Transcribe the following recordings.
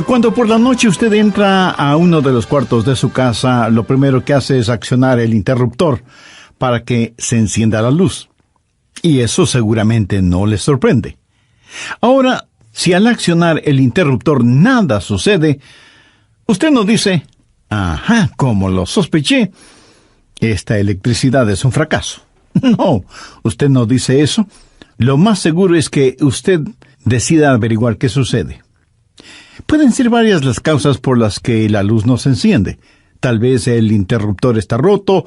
Cuando por la noche usted entra a uno de los cuartos de su casa, lo primero que hace es accionar el interruptor para que se encienda la luz. Y eso seguramente no le sorprende. Ahora, si al accionar el interruptor nada sucede, usted no dice, «Ajá, como lo sospeché, esta electricidad es un fracaso». No, usted no dice eso. Lo más seguro es que usted decida averiguar qué sucede. Pueden ser varias las causas por las que la luz no se enciende. Tal vez el interruptor está roto,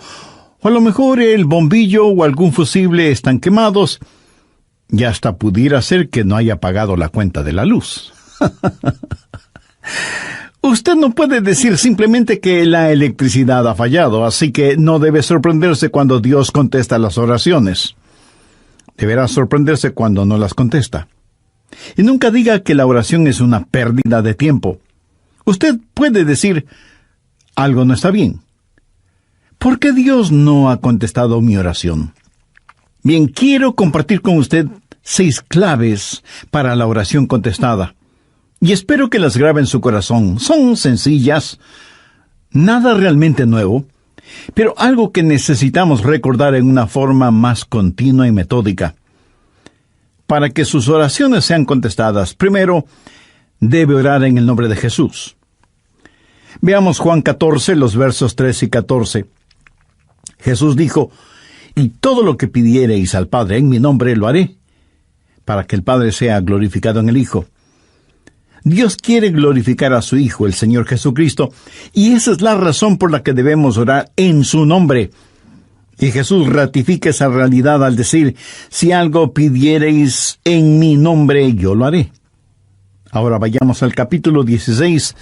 o a lo mejor el bombillo o algún fusible están quemados, y hasta pudiera ser que no haya pagado la cuenta de la luz. Usted no puede decir simplemente que la electricidad ha fallado, así que no debe sorprenderse cuando Dios contesta las oraciones. Deberá sorprenderse cuando no las contesta. Y nunca diga que la oración es una pérdida de tiempo. Usted puede decir, algo no está bien. ¿Por qué Dios no ha contestado mi oración? Bien, quiero compartir con usted 6 claves para la oración contestada. Y espero que las grabe en su corazón. Son sencillas, nada realmente nuevo, pero algo que necesitamos recordar en una forma más continua y metódica. Para que sus oraciones sean contestadas, primero, debe orar en el nombre de Jesús. Veamos Juan 14, los versos 3 y 14. Jesús dijo, «Y todo lo que pidiereis al Padre en mi nombre lo haré, para que el Padre sea glorificado en el Hijo». Dios quiere glorificar a su Hijo, el Señor Jesucristo, y esa es la razón por la que debemos orar en su nombre. Y Jesús ratifica esa realidad al decir, «Si algo pidiereis en mi nombre, yo lo haré». Ahora vayamos al capítulo 16,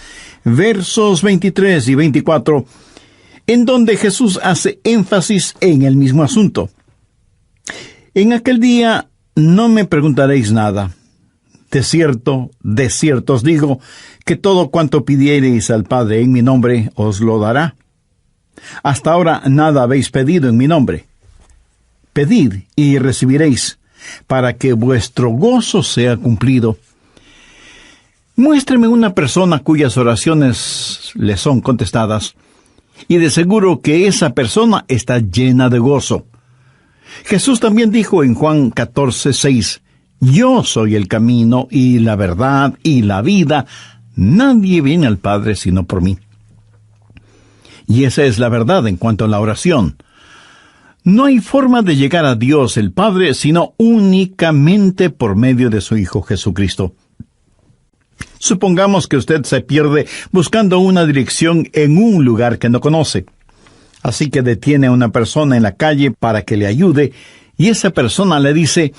versos 23 y 24, en donde Jesús hace énfasis en el mismo asunto. «En aquel día no me preguntaréis nada. De cierto os digo, que todo cuanto pidiereis al Padre en mi nombre, os lo dará. Hasta ahora nada habéis pedido en mi nombre. Pedid y recibiréis, para que vuestro gozo sea cumplido». Muéstreme una persona cuyas oraciones le son contestadas, y de seguro que esa persona está llena de gozo. Jesús también dijo en Juan 14, 6, «Yo soy el camino y la verdad y la vida. Nadie viene al Padre sino por mí». Y esa es la verdad en cuanto a la oración. No hay forma de llegar a Dios el Padre sino únicamente por medio de su Hijo Jesucristo. Supongamos que usted se pierde buscando una dirección en un lugar que no conoce. Así que detiene a una persona en la calle para que le ayude, y esa persona le dice,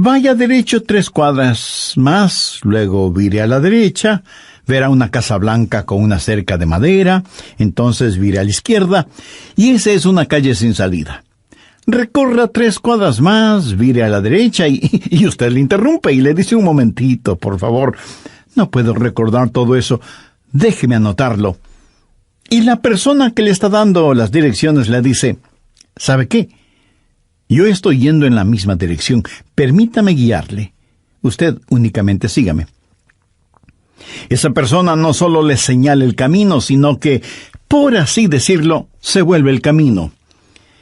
«Vaya derecho 3 cuadras más, luego vire a la derecha, verá una casa blanca con una cerca de madera, entonces vire a la izquierda, y esa es una calle sin salida. Recorra 3 cuadras más, vire a la derecha», y usted le interrumpe y le dice, «Un momentito, por favor, no puedo recordar todo eso, déjeme anotarlo». Y la persona que le está dando las direcciones le dice, «¿Sabe qué? Yo estoy yendo en la misma dirección, permítame guiarle. Usted únicamente sígame». Esa persona no solo le señala el camino, sino que, por así decirlo, se vuelve el camino.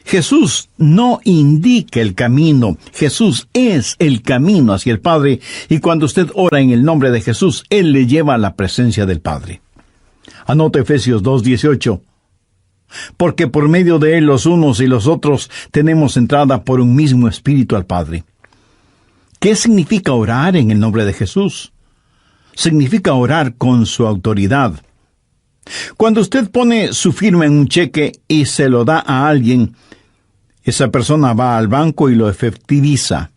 Jesús no indica el camino, Jesús es el camino hacia el Padre, y cuando usted ora en el nombre de Jesús, Él le lleva a la presencia del Padre. Anote Efesios 2:18. «Porque por medio de Él los unos y los otros tenemos entrada por un mismo Espíritu al Padre». ¿Qué significa orar en el nombre de Jesús? Significa orar con su autoridad. Cuando usted pone su firma en un cheque y se lo da a alguien, esa persona va al banco y lo efectiviza.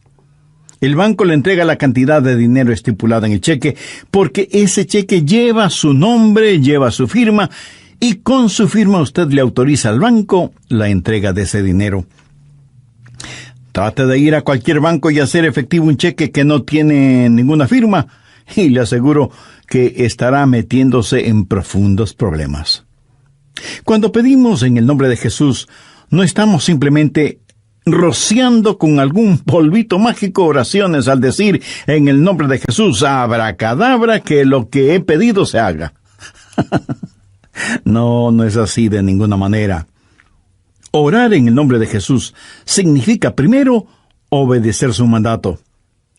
El banco le entrega la cantidad de dinero estipulada en el cheque, porque ese cheque lleva su nombre, lleva su firma, y con su firma usted le autoriza al banco la entrega de ese dinero. Trate de ir a cualquier banco y hacer efectivo un cheque que no tiene ninguna firma, y le aseguro que estará metiéndose en profundos problemas. Cuando pedimos en el nombre de Jesús, no estamos simplemente rociando con algún polvito mágico oraciones al decir en el nombre de Jesús, abracadabra, que lo que he pedido se haga. No, no es así de ninguna manera. Orar en el nombre de Jesús significa, primero, obedecer su mandato.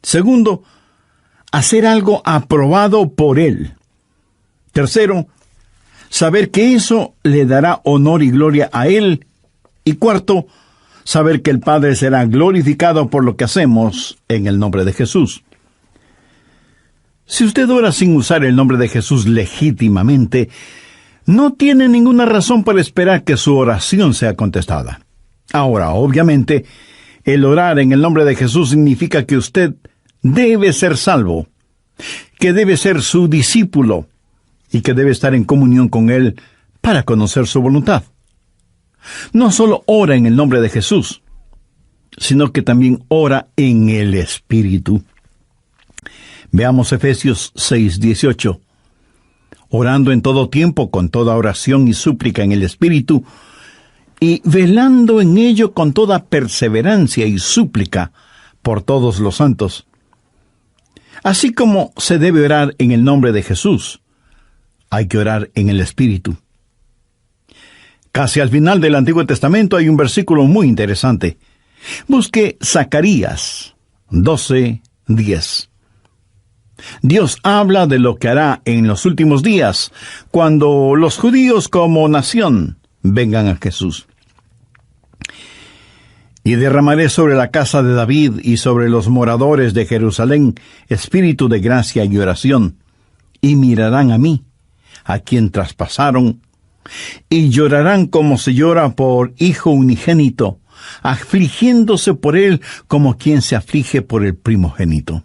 Segundo, hacer algo aprobado por Él. Tercero, saber que eso le dará honor y gloria a Él. Y cuarto, saber que el Padre será glorificado por lo que hacemos en el nombre de Jesús. Si usted ora sin usar el nombre de Jesús legítimamente, no tiene ninguna razón para esperar que su oración sea contestada. Ahora, obviamente, el orar en el nombre de Jesús significa que usted debe ser salvo, que debe ser su discípulo y que debe estar en comunión con Él para conocer su voluntad. No solo ora en el nombre de Jesús, sino que también ora en el Espíritu. Veamos Efesios 6:18. Orando en todo tiempo, con toda oración y súplica en el Espíritu, y velando en ello con toda perseverancia y súplica por todos los santos. Así como se debe orar en el nombre de Jesús, hay que orar en el Espíritu. Casi al final del Antiguo Testamento hay un versículo muy interesante. Busque Zacarías 12:10. Dios habla de lo que hará en los últimos días, cuando los judíos como nación vengan a Jesús. Y derramaré sobre la casa de David y sobre los moradores de Jerusalén espíritu de gracia y oración, y mirarán a mí, a quien traspasaron, y llorarán como se llora por hijo unigénito, afligiéndose por él como quien se aflige por el primogénito.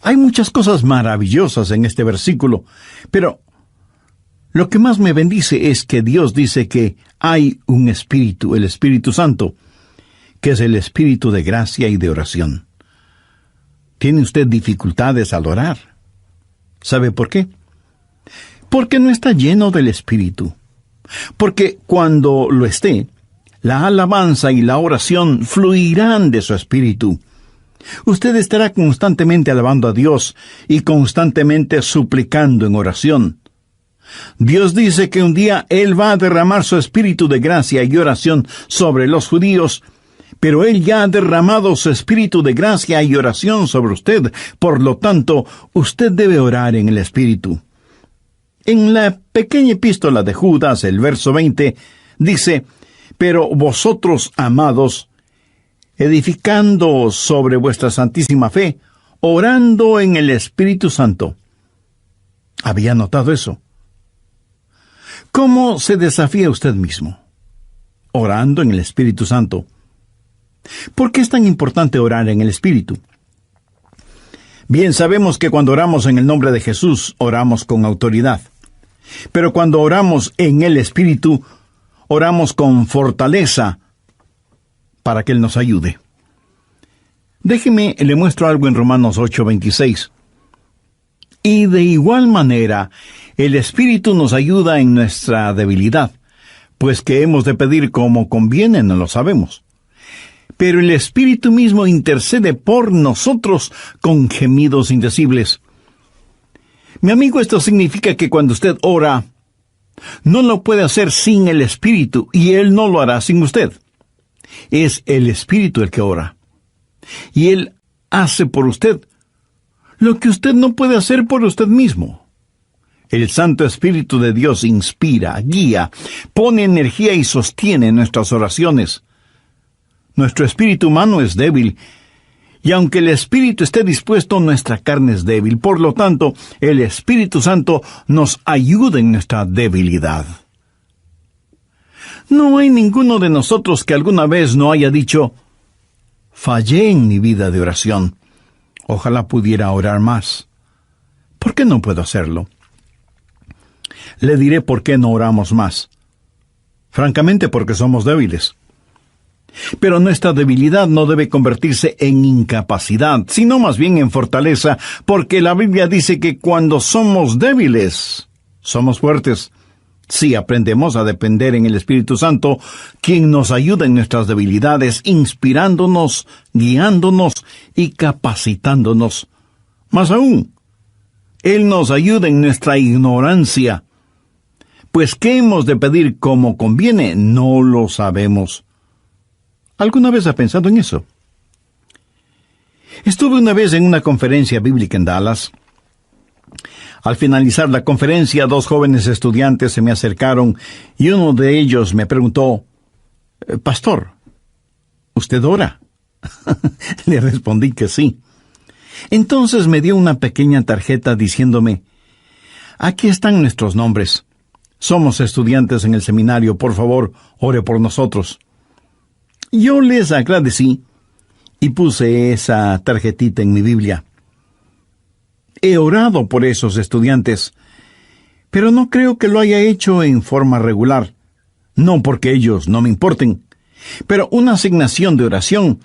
Hay muchas cosas maravillosas en este versículo, pero lo que más me bendice es que Dios dice que hay un Espíritu, el Espíritu Santo, que es el Espíritu de gracia y de oración. ¿Tiene usted dificultades al orar? ¿Sabe por qué? Porque no está lleno del Espíritu. Porque cuando lo esté, la alabanza y la oración fluirán de su Espíritu. Usted estará constantemente alabando a Dios y constantemente suplicando en oración. Dios dice que un día Él va a derramar su espíritu de gracia y oración sobre los judíos, pero Él ya ha derramado su espíritu de gracia y oración sobre usted. Por lo tanto, usted debe orar en el Espíritu. En la pequeña epístola de Judas, el verso 20, dice, «Pero vosotros, amados, edificando sobre vuestra santísima fe, orando en el Espíritu Santo». ¿Había notado eso? ¿Cómo se desafía usted mismo? Orando en el Espíritu Santo. ¿Por qué es tan importante orar en el Espíritu? Bien, sabemos que cuando oramos en el nombre de Jesús, oramos con autoridad. Pero cuando oramos en el Espíritu, oramos con fortaleza para que Él nos ayude. Déjeme, le muestro algo en Romanos 8:26. Y de igual manera, el Espíritu nos ayuda en nuestra debilidad, pues que hemos de pedir como conviene no lo sabemos. Pero el Espíritu mismo intercede por nosotros con gemidos indecibles. Mi amigo, esto significa que cuando usted ora, no lo puede hacer sin el Espíritu, y Él no lo hará sin usted. Es el Espíritu el que ora. Y Él hace por usted lo que usted no puede hacer por usted mismo. El Santo Espíritu de Dios inspira, guía, pone energía y sostiene nuestras oraciones. Nuestro espíritu humano es débil, y aunque el Espíritu esté dispuesto, nuestra carne es débil. Por lo tanto, el Espíritu Santo nos ayuda en nuestra debilidad. No hay ninguno de nosotros que alguna vez no haya dicho, «Fallé en mi vida de oración. Ojalá pudiera orar más. ¿Por qué no puedo hacerlo?» Le diré por qué no oramos más. Francamente, porque somos débiles. Pero nuestra debilidad no debe convertirse en incapacidad, sino más bien en fortaleza, porque la Biblia dice que cuando somos débiles, somos fuertes. Si aprendemos a depender en el Espíritu Santo, quien nos ayuda en nuestras debilidades, inspirándonos, guiándonos y capacitándonos. Más aún, Él nos ayuda en nuestra ignorancia. Pues ¿qué hemos de pedir como conviene? No lo sabemos. ¿Alguna vez ha pensado en eso? Estuve una vez en una conferencia bíblica en Dallas. Al finalizar la conferencia, 2 jóvenes estudiantes se me acercaron y uno de ellos me preguntó, «Pastor, ¿usted ora?» Le respondí que sí. Entonces me dio una pequeña tarjeta diciéndome, «Aquí están nuestros nombres. Somos estudiantes en el seminario. Por favor, ore por nosotros». Yo les agradecí y puse esa tarjetita en mi Biblia. He orado por esos estudiantes, pero no creo que lo haya hecho en forma regular. No porque ellos no me importen, pero una asignación de oración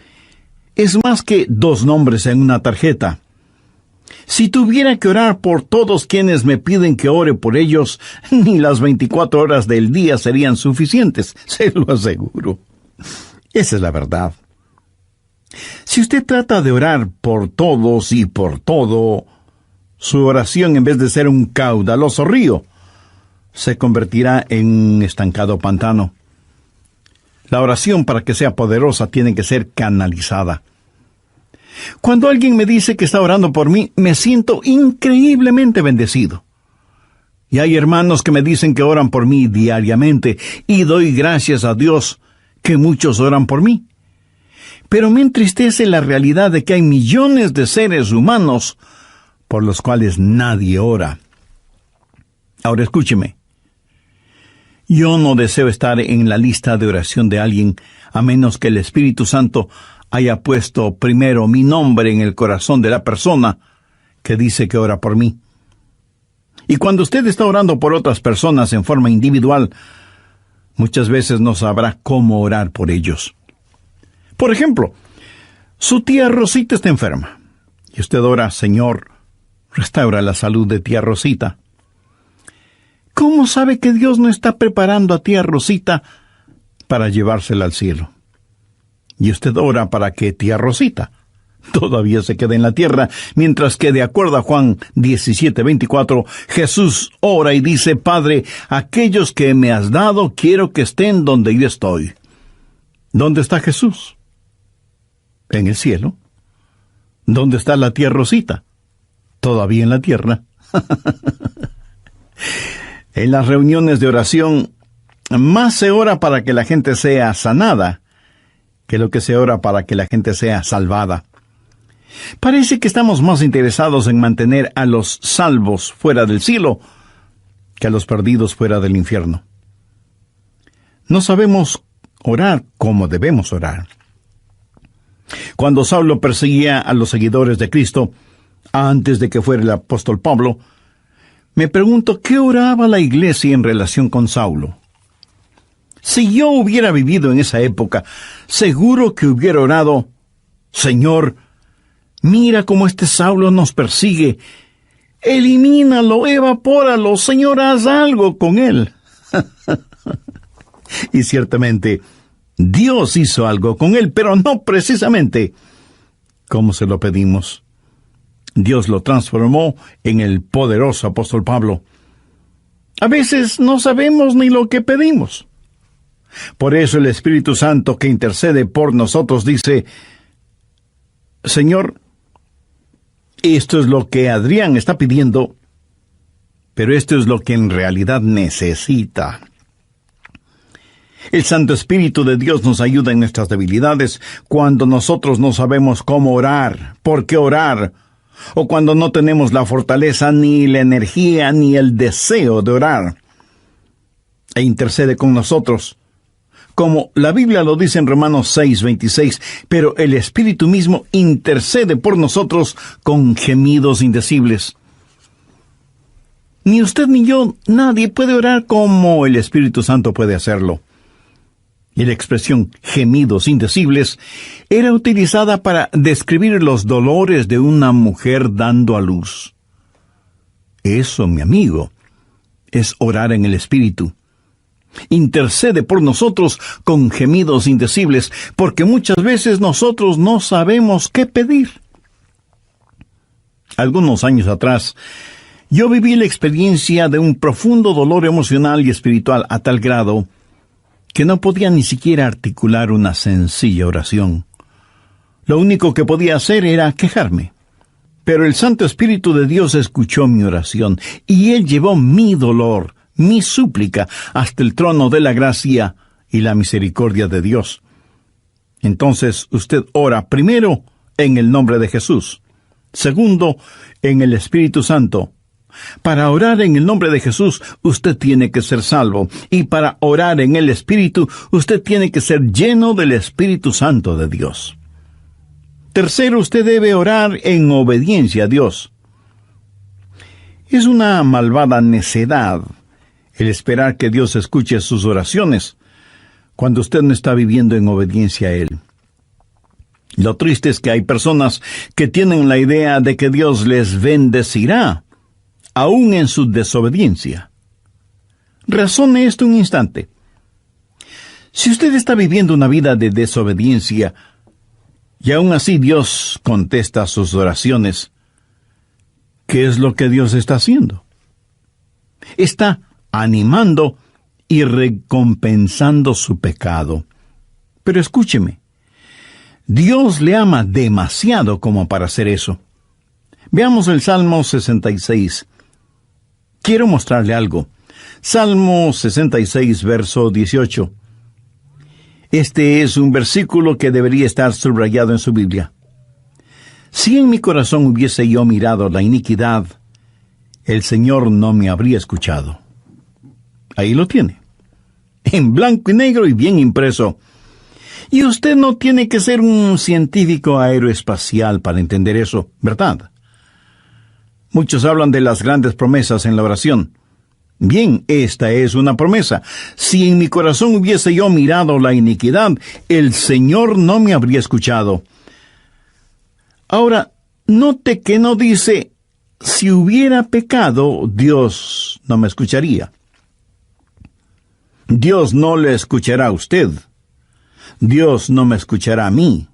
es más que 2 nombres en una tarjeta. Si tuviera que orar por todos quienes me piden que ore por ellos, ni las 24 horas del día serían suficientes, se lo aseguro. Esa es la verdad. Si usted trata de orar por todos y por todo, su oración, en vez de ser un caudaloso río, se convertirá en un estancado pantano. La oración, para que sea poderosa, tiene que ser canalizada. Cuando alguien me dice que está orando por mí, me siento increíblemente bendecido. Y hay hermanos que me dicen que oran por mí diariamente, y doy gracias a Dios que muchos oran por mí. Pero me entristece la realidad de que hay millones de seres humanos por los cuales nadie ora. Ahora escúcheme. Yo no deseo estar en la lista de oración de alguien, a menos que el Espíritu Santo haya puesto primero mi nombre en el corazón de la persona que dice que ora por mí. Y cuando usted está orando por otras personas en forma individual, muchas veces no sabrá cómo orar por ellos. Por ejemplo, su tía Rosita está enferma, y usted ora, «Señor, restaura la salud de tía Rosita». ¿Cómo sabe que Dios no está preparando a tía Rosita para llevársela al cielo? Y usted ora para que tía Rosita todavía se quede en la tierra, mientras que, de acuerdo a Juan 17:24, Jesús ora y dice, «Padre, aquellos que me has dado, quiero que estén donde yo estoy». ¿Dónde está Jesús? En el cielo. ¿Dónde está la tía Rosita? Todavía en la tierra. En las reuniones de oración, más se ora para que la gente sea sanada que lo que se ora para que la gente sea salvada. Parece que estamos más interesados en mantener a los salvos fuera del cielo que a los perdidos fuera del infierno. No sabemos orar como debemos orar. Cuando Saulo perseguía a los seguidores de Cristo, antes de que fuera el apóstol Pablo, me pregunto qué oraba la iglesia en relación con Saulo. Si yo hubiera vivido en esa época, seguro que hubiera orado, «Señor, mira cómo este Saulo nos persigue. Elimínalo, evapóralo, Señor, haz algo con él». Y ciertamente, Dios hizo algo con él, pero no precisamente como se lo pedimos. Dios lo transformó en el poderoso apóstol Pablo. A veces no sabemos ni lo que pedimos. Por eso el Espíritu Santo que intercede por nosotros dice, «Señor, esto es lo que Adrián está pidiendo, pero esto es lo que en realidad necesita». El Santo Espíritu de Dios nos ayuda en nuestras debilidades cuando nosotros no sabemos cómo orar, por qué orar, o cuando no tenemos la fortaleza, ni la energía, ni el deseo de orar. E intercede con nosotros, como la Biblia lo dice en Romanos 6:26, pero el Espíritu mismo intercede por nosotros con gemidos indecibles. Ni usted ni yo, nadie puede orar como el Espíritu Santo puede hacerlo. Y la expresión gemidos indecibles era utilizada para describir los dolores de una mujer dando a luz. Eso, mi amigo, es orar en el Espíritu. Intercede por nosotros con gemidos indecibles, porque muchas veces nosotros no sabemos qué pedir. Algunos años atrás, yo viví la experiencia de un profundo dolor emocional y espiritual a tal grado que no podía ni siquiera articular una sencilla oración. Lo único que podía hacer era quejarme. Pero el Santo Espíritu de Dios escuchó mi oración, y Él llevó mi dolor, mi súplica, hasta el trono de la gracia y la misericordia de Dios. Entonces usted ora primero en el nombre de Jesús, segundo en el Espíritu Santo. Para orar en el nombre de Jesús, usted tiene que ser salvo, y para orar en el Espíritu, usted tiene que ser lleno del Espíritu Santo de Dios. Tercero, usted debe orar en obediencia a Dios. Es una malvada necedad el esperar que Dios escuche sus oraciones cuando usted no está viviendo en obediencia a Él. Lo triste es que hay personas que tienen la idea de que Dios les bendecirá, aún en su desobediencia. Razone esto un instante. Si usted está viviendo una vida de desobediencia, y aún así Dios contesta sus oraciones, ¿qué es lo que Dios está haciendo? Está animando y recompensando su pecado. Pero escúcheme, Dios le ama demasiado como para hacer eso. Veamos el Salmo 66. Quiero mostrarle algo. Salmo 66, verso 18. Este es un versículo que debería estar subrayado en su Biblia. Si en mi corazón hubiese yo mirado la iniquidad, el Señor no me habría escuchado. Ahí lo tiene, en blanco y negro y bien impreso. Y usted no tiene que ser un científico aeroespacial para entender eso, ¿verdad? Muchos hablan de las grandes promesas en la oración. Bien, esta es una promesa. Si en mi corazón hubiese yo mirado la iniquidad, el Señor no me habría escuchado. Ahora, note que no dice, si hubiera pecado, Dios no me escucharía. Dios no le escuchará a usted. Dios no me escuchará a mí.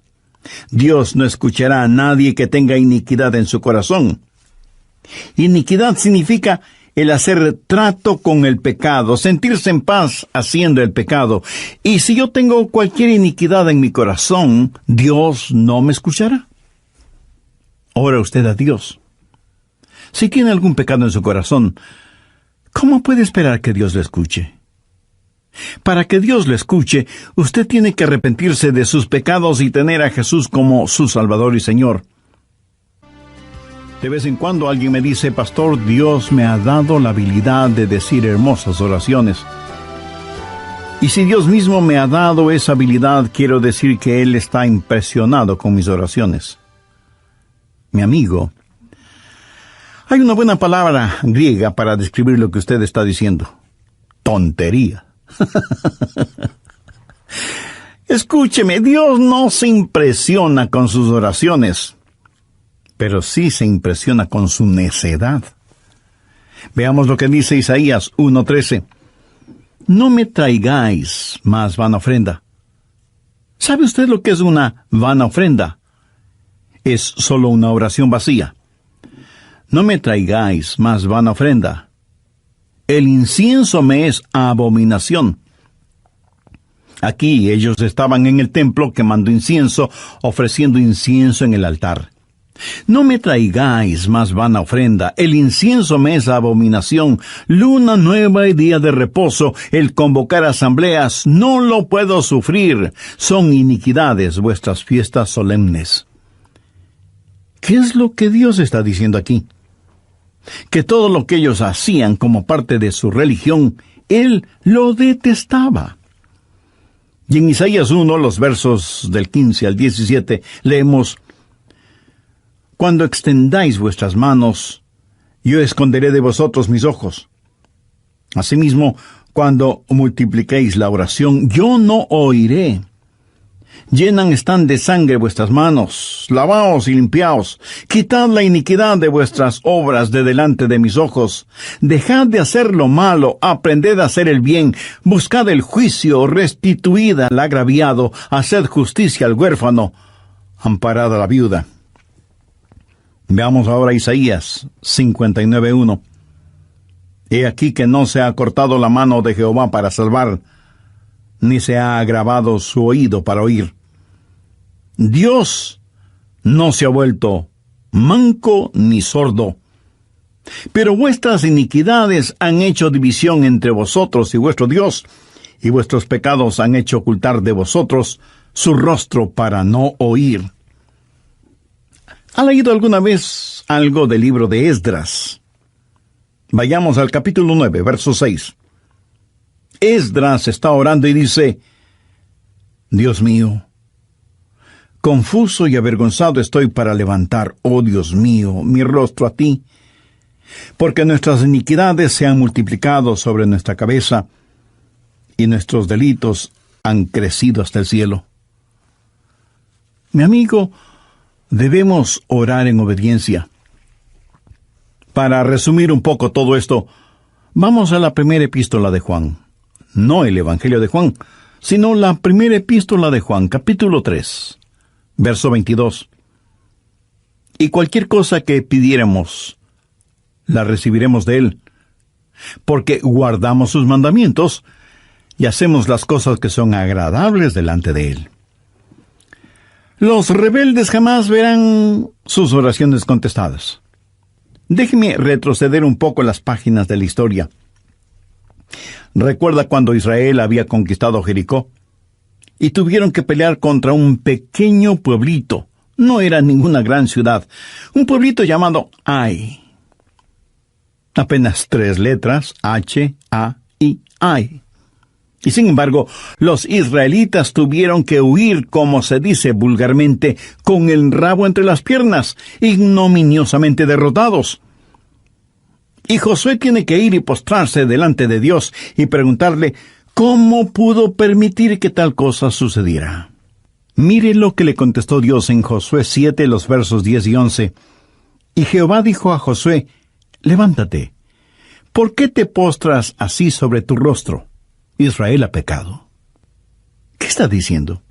Dios no escuchará a nadie que tenga iniquidad en su corazón. Iniquidad significa el hacer trato con el pecado, sentirse en paz haciendo el pecado. Y si yo tengo cualquier iniquidad en mi corazón, Dios no me escuchará. Ora usted a Dios. Si tiene algún pecado en su corazón, ¿cómo puede esperar que Dios le escuche? Para que Dios le escuche, usted tiene que arrepentirse de sus pecados y tener a Jesús como su Salvador y Señor. De vez en cuando alguien me dice, pastor, Dios me ha dado la habilidad de decir hermosas oraciones. Y si Dios mismo me ha dado esa habilidad, quiero decir que Él está impresionado con mis oraciones. Mi amigo, hay una buena palabra griega para describir lo que usted está diciendo. Tontería. Escúcheme, Dios no se impresiona con sus oraciones, pero sí se impresiona con su necedad. Veamos lo que dice Isaías 1:13. No me traigáis más vana ofrenda. ¿Sabe usted lo que es una vana ofrenda? Es solo una oración vacía. No me traigáis más vana ofrenda. El incienso me es abominación. Aquí ellos estaban en el templo quemando incienso, ofreciendo incienso en el altar. No me traigáis más vana ofrenda, el incienso me es abominación, luna nueva y día de reposo, el convocar asambleas, no lo puedo sufrir, son iniquidades vuestras fiestas solemnes. ¿Qué es lo que Dios está diciendo aquí? Que todo lo que ellos hacían como parte de su religión, Él lo detestaba. Y en Isaías 1, los versos del 15 al 17, leemos, Cuando extendáis vuestras manos, yo esconderé de vosotros mis ojos. Asimismo, cuando multipliquéis la oración, yo no oiré. Llenan están de sangre vuestras manos, lavaos y limpiaos, quitad la iniquidad de vuestras obras de delante de mis ojos, dejad de hacer lo malo, aprended a hacer el bien, buscad el juicio, restituid al agraviado, haced justicia al huérfano, amparad a la viuda. Veamos ahora Isaías 59:1. He aquí que no se ha cortado la mano de Jehová para salvar, ni se ha agravado su oído para oír. Dios no se ha vuelto manco ni sordo, pero vuestras iniquidades han hecho división entre vosotros y vuestro Dios, y vuestros pecados han hecho ocultar de vosotros su rostro para no oír. ¿Ha leído alguna vez algo del libro de Esdras? Vayamos al capítulo 9, verso 6. Esdras está orando y dice: Dios mío, confuso y avergonzado estoy para levantar, oh Dios mío, mi rostro a ti, porque nuestras iniquidades se han multiplicado sobre nuestra cabeza, y nuestros delitos han crecido hasta el cielo. Mi amigo, debemos orar en obediencia. Para resumir un poco todo esto, vamos a la primera epístola de Juan. No el Evangelio de Juan, sino la primera epístola de Juan, capítulo 3, verso 22. Y cualquier cosa que pidiéramos, la recibiremos de Él, porque guardamos sus mandamientos y hacemos las cosas que son agradables delante de Él. Los rebeldes jamás verán sus oraciones contestadas. Déjeme retroceder un poco las páginas de la historia. ¿Recuerda cuando Israel había conquistado Jericó? Y tuvieron que pelear contra un pequeño pueblito. No era ninguna gran ciudad. Un pueblito llamado Ai. Apenas 3 letras, H, A, I, Ai. Y sin embargo, los israelitas tuvieron que huir, como se dice vulgarmente, con el rabo entre las piernas, ignominiosamente derrotados. Y Josué tiene que ir y postrarse delante de Dios y preguntarle cómo pudo permitir que tal cosa sucediera. Mire lo que le contestó Dios en Josué 7, los versos 10 y 11. Y Jehová dijo a Josué: levántate, ¿por qué te postras así sobre tu rostro? Israel ha pecado. ¿Qué está diciendo?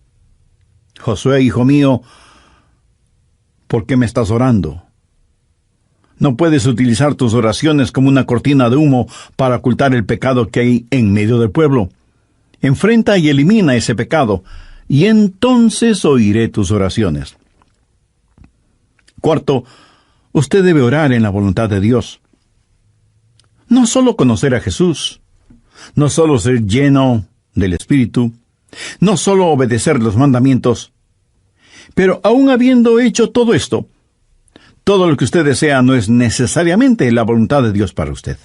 Josué, hijo mío, ¿por qué me estás orando? No puedes utilizar tus oraciones como una cortina de humo para ocultar el pecado que hay en medio del pueblo. Enfrenta y elimina ese pecado, y entonces oiré tus oraciones. Cuarto, usted debe orar en la voluntad de Dios. No solo conocer a Jesús, no solo ser lleno del Espíritu, no solo obedecer los mandamientos, pero aun habiendo hecho todo esto, todo lo que usted desea no es necesariamente la voluntad de Dios para usted.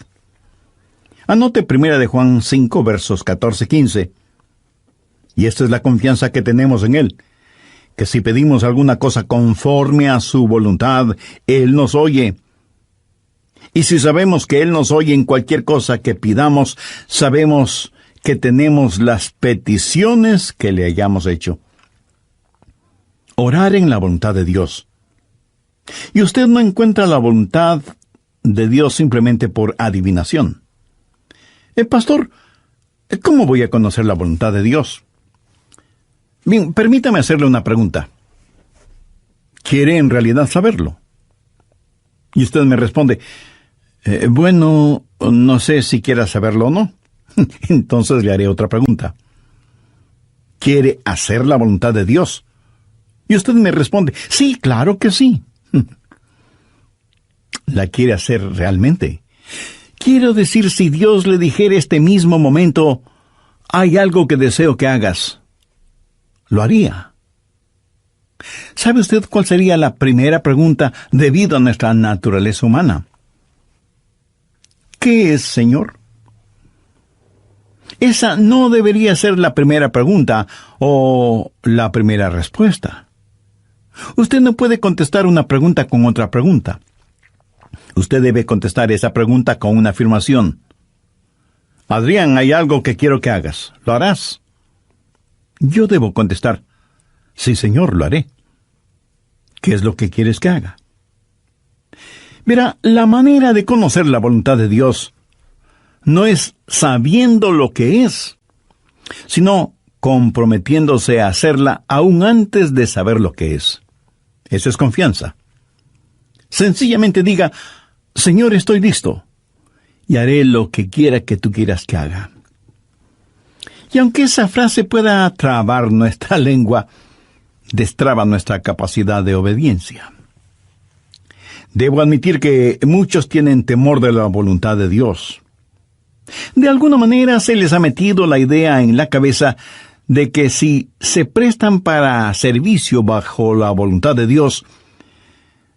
Anote 1 de Juan 5, versos 14-15. Y esta es la confianza que tenemos en Él, que si pedimos alguna cosa conforme a su voluntad, Él nos oye. Y si sabemos que Él nos oye en cualquier cosa que pidamos, sabemos que tenemos las peticiones que le hayamos hecho. Orar en la voluntad de Dios. Y usted no encuentra la voluntad de Dios simplemente por adivinación. Pastor, ¿cómo voy a conocer la voluntad de Dios? Bien, permítame hacerle una pregunta. ¿Quiere en realidad saberlo? Y usted me responde: bueno, no sé si quiera saberlo o no. Entonces le haré otra pregunta. ¿Quiere hacer la voluntad de Dios? Y usted me responde: sí, claro que sí. ¿La quiere hacer realmente? Quiero decir, si Dios le dijera este mismo momento: hay algo que deseo que hagas, ¿lo haría? ¿Sabe usted cuál sería la primera pregunta debido a nuestra naturaleza humana? ¿Qué es, Señor? Esa no debería ser la primera pregunta o la primera respuesta. Usted no puede contestar una pregunta con otra pregunta. Usted debe contestar esa pregunta con una afirmación. Adrián, hay algo que quiero que hagas. ¿Lo harás? Yo debo contestar: Sí, Señor, lo haré. ¿Qué es lo que quieres que haga? Verá, la manera de conocer la voluntad de Dios no es sabiendo lo que es, sino comprometiéndose a hacerla aún antes de saber lo que es. Eso es confianza. Sencillamente diga, Señor, estoy listo, y haré lo que quiera que tú quieras que haga. Y aunque esa frase pueda trabar nuestra lengua, destraba nuestra capacidad de obediencia. Debo admitir que muchos tienen temor de la voluntad de Dios. De alguna manera se les ha metido la idea en la cabeza de que si se prestan para servicio bajo la voluntad de Dios,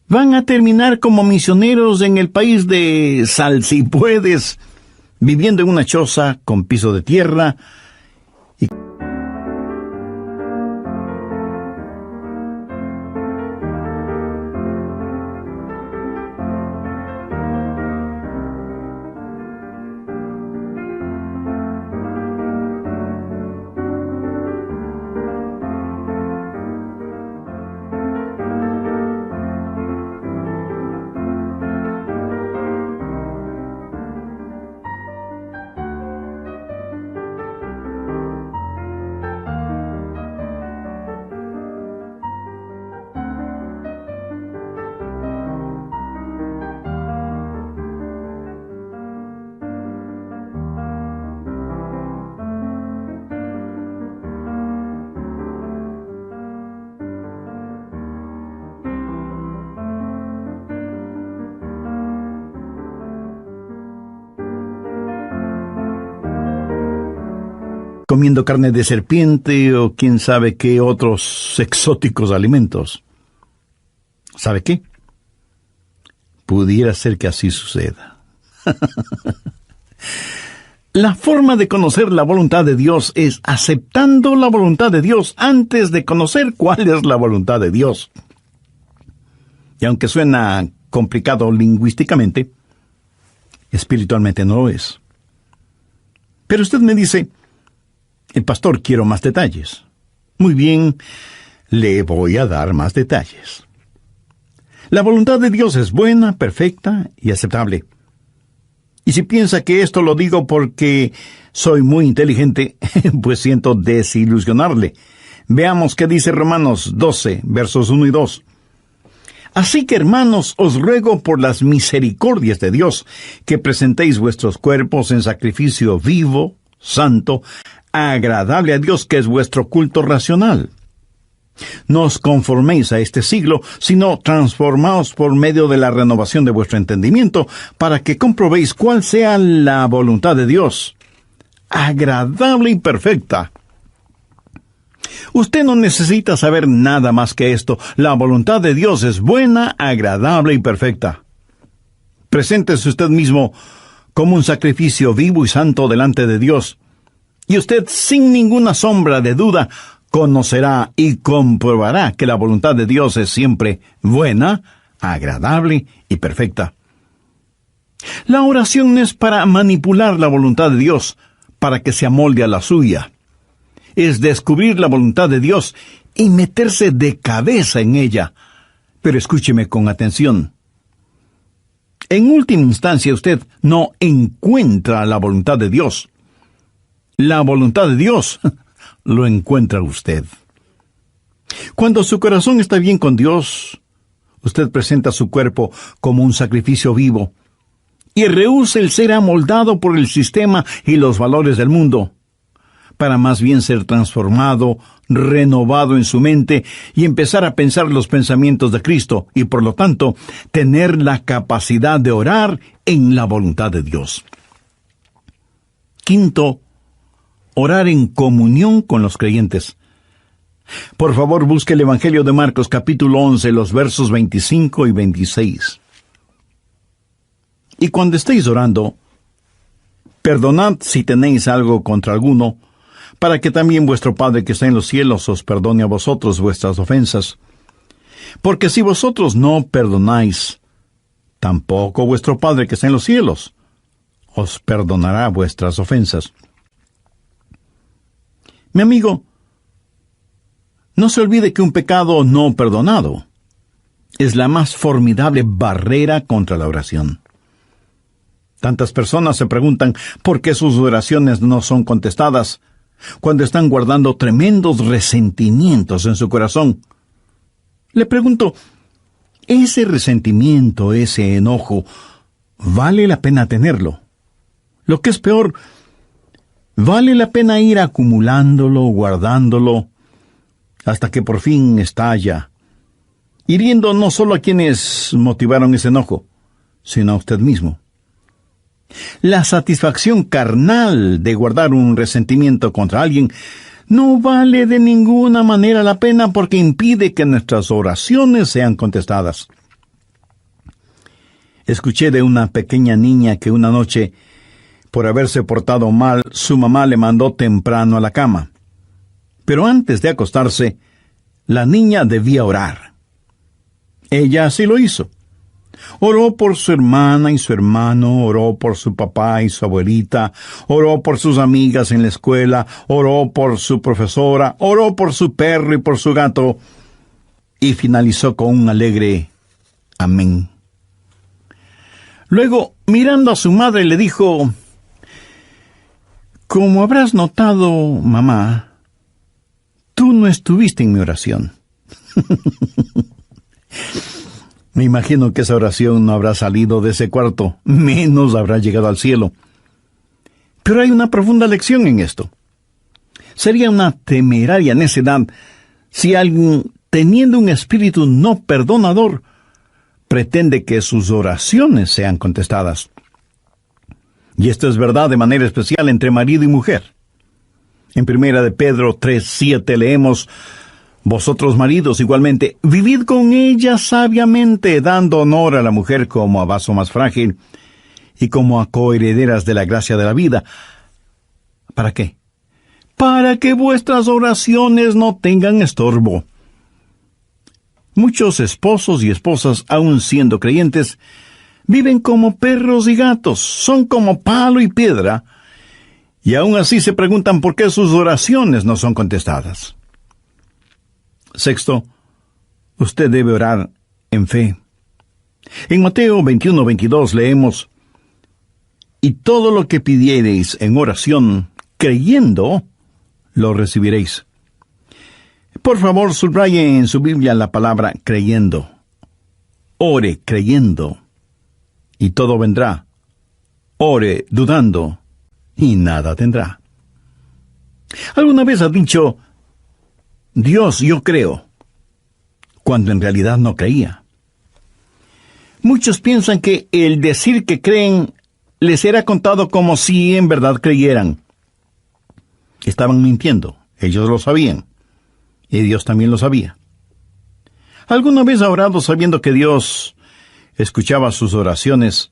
van a terminar como misioneros en el país de Sal si puedes, viviendo en una choza con piso de tierra y comiendo carne de serpiente o quién sabe qué otros exóticos alimentos. ¿Sabe qué? Pudiera ser que así suceda. La forma de conocer la voluntad de Dios es aceptando la voluntad de Dios antes de conocer cuál es la voluntad de Dios. Y aunque suena complicado lingüísticamente, espiritualmente no lo es. Pero usted me dice, pastor, quiero más detalles. Muy bien, le voy a dar más detalles. La voluntad de Dios es buena, perfecta y aceptable. Y si piensa que esto lo digo porque soy muy inteligente, pues siento desilusionarle. Veamos qué dice Romanos 12, versos 1 y 2. Así que, hermanos, os ruego por las misericordias de Dios, que presentéis vuestros cuerpos en sacrificio vivo, santo, agradable a Dios, que es vuestro culto racional. No os conforméis a este siglo, sino transformaos por medio de la renovación de vuestro entendimiento, para que comprobéis cuál sea la voluntad de Dios, agradable y perfecta. Usted no necesita saber nada más que esto. La voluntad de Dios es buena, agradable y perfecta. Preséntese usted mismo como un sacrificio vivo y santo delante de Dios, y usted, sin ninguna sombra de duda, conocerá y comprobará que la voluntad de Dios es siempre buena, agradable y perfecta. La oración no es para manipular la voluntad de Dios, para que se amolde a la suya. Es descubrir la voluntad de Dios y meterse de cabeza en ella. Pero escúcheme con atención. En última instancia, usted no encuentra la voluntad de Dios. La voluntad de Dios lo encuentra usted. Cuando su corazón está bien con Dios, usted presenta su cuerpo como un sacrificio vivo y rehúsa el ser amoldado por el sistema y los valores del mundo, para más bien ser transformado, renovado en su mente y empezar a pensar los pensamientos de Cristo y, por lo tanto, tener la capacidad de orar en la voluntad de Dios. Quinto, orar en comunión con los creyentes. Por favor, busque el Evangelio de Marcos, capítulo 11, los versos 25 y 26. Y cuando estéis orando, perdonad si tenéis algo contra alguno, para que también vuestro Padre que está en los cielos os perdone a vosotros vuestras ofensas. Porque si vosotros no perdonáis, tampoco vuestro Padre que está en los cielos os perdonará vuestras ofensas. Mi amigo, No se olvide que un pecado no perdonado es la más formidable barrera contra la oración. Tantas personas se preguntan por qué sus oraciones no son contestadas cuando están guardando tremendos resentimientos en su corazón. Le pregunto, ¿ese resentimiento, ese enojo, vale la pena tenerlo? Lo que es peor, ¿vale la pena ir acumulándolo, guardándolo, hasta que por fin estalla, hiriendo no solo a quienes motivaron ese enojo, sino a usted mismo? La satisfacción carnal de guardar un resentimiento contra alguien no vale de ninguna manera la pena porque impide que nuestras oraciones sean contestadas. Escuché de una pequeña niña que una noche, por haberse portado mal, su mamá le mandó temprano a la cama. Pero antes de acostarse, la niña debía orar. Ella así lo hizo. Oró por su hermana y su hermano, oró por su papá y su abuelita, oró por sus amigas en la escuela, oró por su profesora, oró por su perro y por su gato, y finalizó con un alegre amén. Luego, mirando a su madre, le dijo: «Como habrás notado, mamá, tú no estuviste en mi oración». Me imagino que esa oración no habrá salido de ese cuarto, menos habrá llegado al cielo. Pero hay una profunda lección en esto. Sería una temeraria necedad si alguien, teniendo un espíritu no perdonador, pretende que sus oraciones sean contestadas. Y esto es verdad de manera especial entre marido y mujer. En 1 de Pedro 3:7 leemos: «Vosotros maridos igualmente, vivid con ella sabiamente, dando honor a la mujer como a vaso más frágil y como a coherederas de la gracia de la vida». ¿Para qué? Para que vuestras oraciones no tengan estorbo. Muchos esposos y esposas, aun siendo creyentes, viven como perros y gatos, son como palo y piedra, y aun así se preguntan por qué sus oraciones no son contestadas. Sexto, usted debe orar en fe. En Mateo 21:22 leemos: «Y todo lo que pidiereis en oración, creyendo, lo recibiréis». Por favor, subraye en su Biblia la palabra creyendo. Ore creyendo, y todo vendrá. Ore dudando, y nada tendrá. ¿Alguna vez has dicho: «Dios, yo creo», cuando en realidad no creía? Muchos piensan que el decir que creen les será contado como si en verdad creyeran. Estaban mintiendo, ellos lo sabían, y Dios también lo sabía. ¿Alguna vez ha orado sabiendo que Dios escuchaba sus oraciones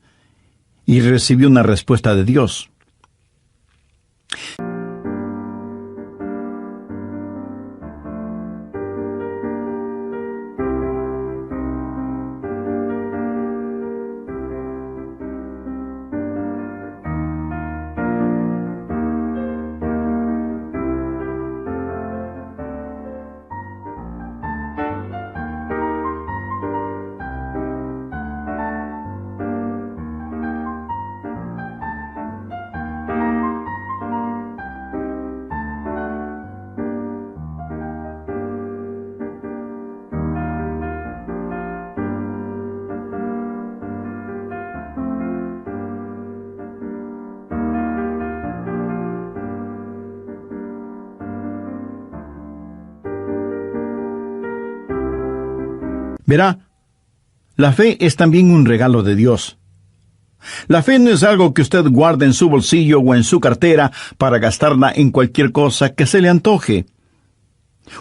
y recibió una respuesta de Dios? Verá, la fe es también un regalo de Dios. La fe no es algo que usted guarde en su bolsillo o en su cartera para gastarla en cualquier cosa que se le antoje.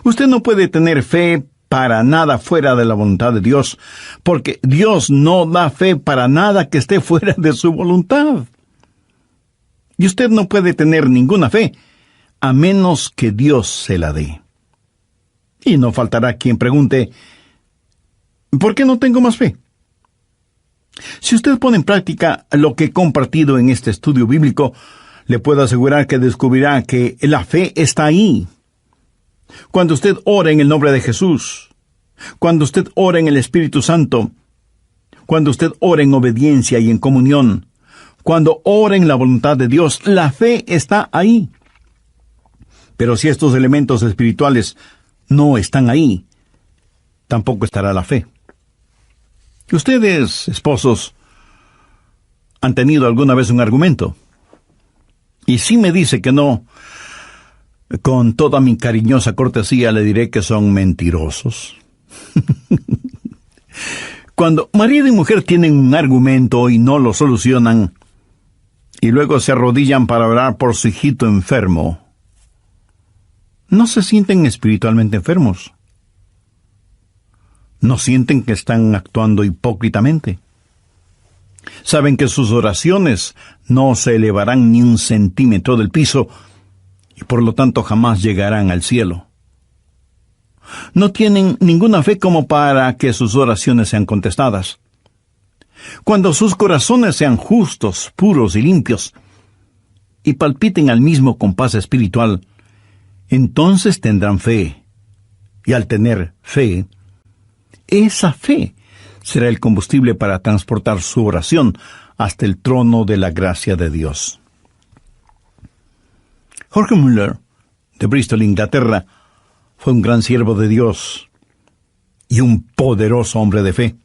Usted no puede tener fe para nada fuera de la voluntad de Dios, porque Dios no da fe para nada que esté fuera de su voluntad. Y usted no puede tener ninguna fe a menos que Dios se la dé. Y no faltará quien pregunte: ¿por qué no tengo más fe? Si usted pone en práctica lo que he compartido en este estudio bíblico, le puedo asegurar que descubrirá que la fe está ahí. Cuando usted ora en el nombre de Jesús, cuando usted ora en el Espíritu Santo, cuando usted ora en obediencia y en comunión, cuando ora en la voluntad de Dios, la fe está ahí. Pero si estos elementos espirituales no están ahí, tampoco estará la fe. Ustedes, esposos, ¿han tenido alguna vez un argumento? Y si me dice que no, con toda mi cariñosa cortesía le diré que son mentirosos. Cuando marido y mujer tienen un argumento y no lo solucionan, y luego se arrodillan para orar por su hijito enfermo, ¿no se sienten espiritualmente enfermos? ¿No sienten que están actuando hipócritamente? Saben que sus oraciones no se elevarán ni un centímetro del piso y por lo tanto jamás llegarán al cielo. No tienen ninguna fe como para que sus oraciones sean contestadas. Cuando sus corazones sean justos, puros y limpios, y palpiten al mismo compás espiritual, entonces tendrán fe. Y al tener fe, esa fe será el combustible para transportar su oración hasta el trono de la gracia de Dios. Jorge Mueller, de Bristol, Inglaterra, fue un gran siervo de Dios y un poderoso hombre de fe.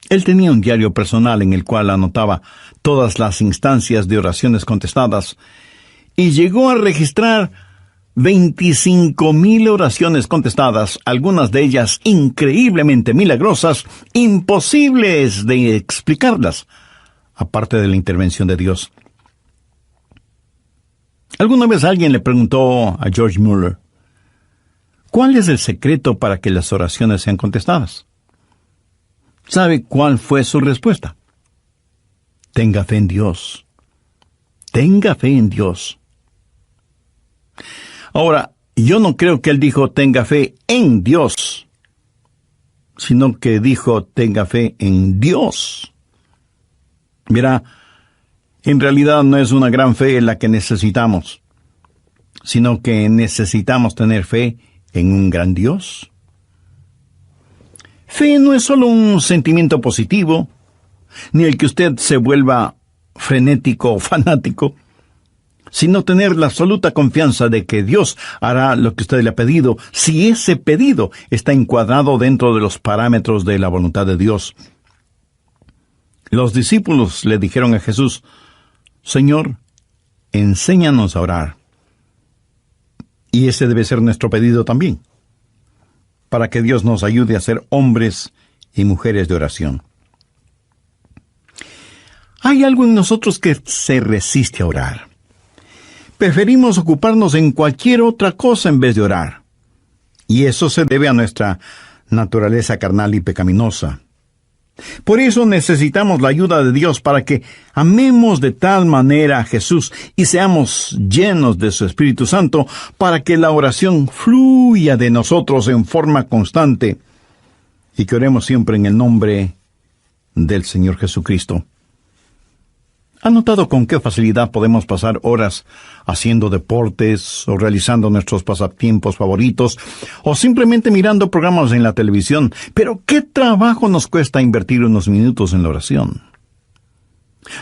Él tenía un diario personal en el cual anotaba todas las instancias de oraciones contestadas y llegó a registrar 25,000 oraciones contestadas, algunas de ellas increíblemente milagrosas, imposibles de explicarlas, aparte de la intervención de Dios. Alguna vez alguien le preguntó a George Mueller, ¿cuál es el secreto para que las oraciones sean contestadas? ¿Sabe cuál fue su respuesta? Tenga fe en Dios. Tenga fe en Dios. Ahora, yo no creo que él dijo tenga fe en Dios, sino que dijo tenga fe en Dios. Mira, en realidad no es una gran fe la que necesitamos, sino que necesitamos tener fe en un gran Dios. Fe no es solo un sentimiento positivo, ni el que usted se vuelva frenético o fanático, sino tener la absoluta confianza de que Dios hará lo que usted le ha pedido, si ese pedido está encuadrado dentro de los parámetros de la voluntad de Dios. Los discípulos le dijeron a Jesús, Señor, enséñanos a orar. Y ese debe ser nuestro pedido también, para que Dios nos ayude a ser hombres y mujeres de oración. Hay algo en nosotros que se resiste a orar. Preferimos ocuparnos en cualquier otra cosa en vez de orar. Y eso se debe a nuestra naturaleza carnal y pecaminosa. Por eso necesitamos la ayuda de Dios para que amemos de tal manera a Jesús y seamos llenos de su Espíritu Santo para que la oración fluya de nosotros en forma constante y que oremos siempre en el nombre del Señor Jesucristo. ¿Ha notado con qué facilidad podemos pasar horas haciendo deportes o realizando nuestros pasatiempos favoritos o simplemente mirando programas en la televisión? Pero ¿qué trabajo nos cuesta invertir unos minutos en la oración?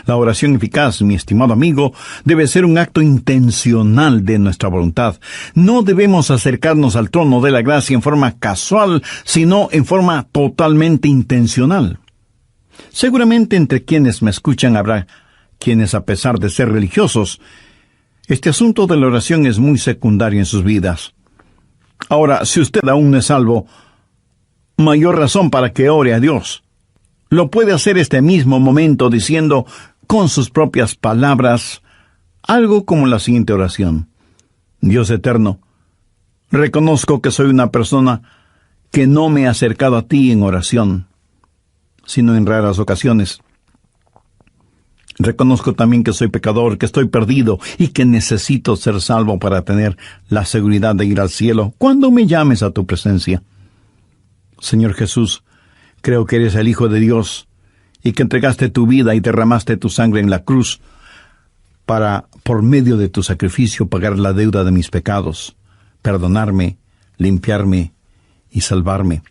La oración eficaz, mi estimado amigo, debe ser un acto intencional de nuestra voluntad. No debemos acercarnos al trono de la gracia en forma casual, sino en forma totalmente intencional. Seguramente entre quienes me escuchan habrá quienes, a pesar de ser religiosos, este asunto de la oración es muy secundario en sus vidas. Ahora, si usted aún no es salvo, mayor razón para que ore a Dios. Lo puede hacer este mismo momento diciendo con sus propias palabras algo como la siguiente oración. Dios eterno, reconozco que soy una persona que no me he acercado a ti en oración, sino en raras ocasiones. Reconozco también que soy pecador, que estoy perdido y que necesito ser salvo para tener la seguridad de ir al cielo cuando me llames a tu presencia. Señor Jesús, creo que eres el Hijo de Dios y que entregaste tu vida y derramaste tu sangre en la cruz para, por medio de tu sacrificio, pagar la deuda de mis pecados. perdonarme, limpiarme y salvarme.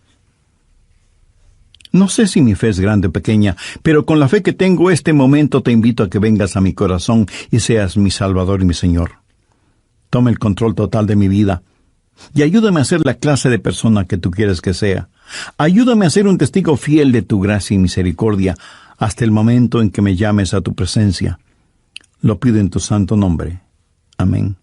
No sé si mi fe es grande o pequeña, pero con la fe que tengo este momento te invito a que vengas a mi corazón y seas mi Salvador y mi Señor. Toma el control total de mi vida y ayúdame a ser la clase de persona que tú quieres que sea. Ayúdame a ser un testigo fiel de tu gracia y misericordia hasta el momento en que me llames a tu presencia. Lo pido en tu santo nombre. Amén.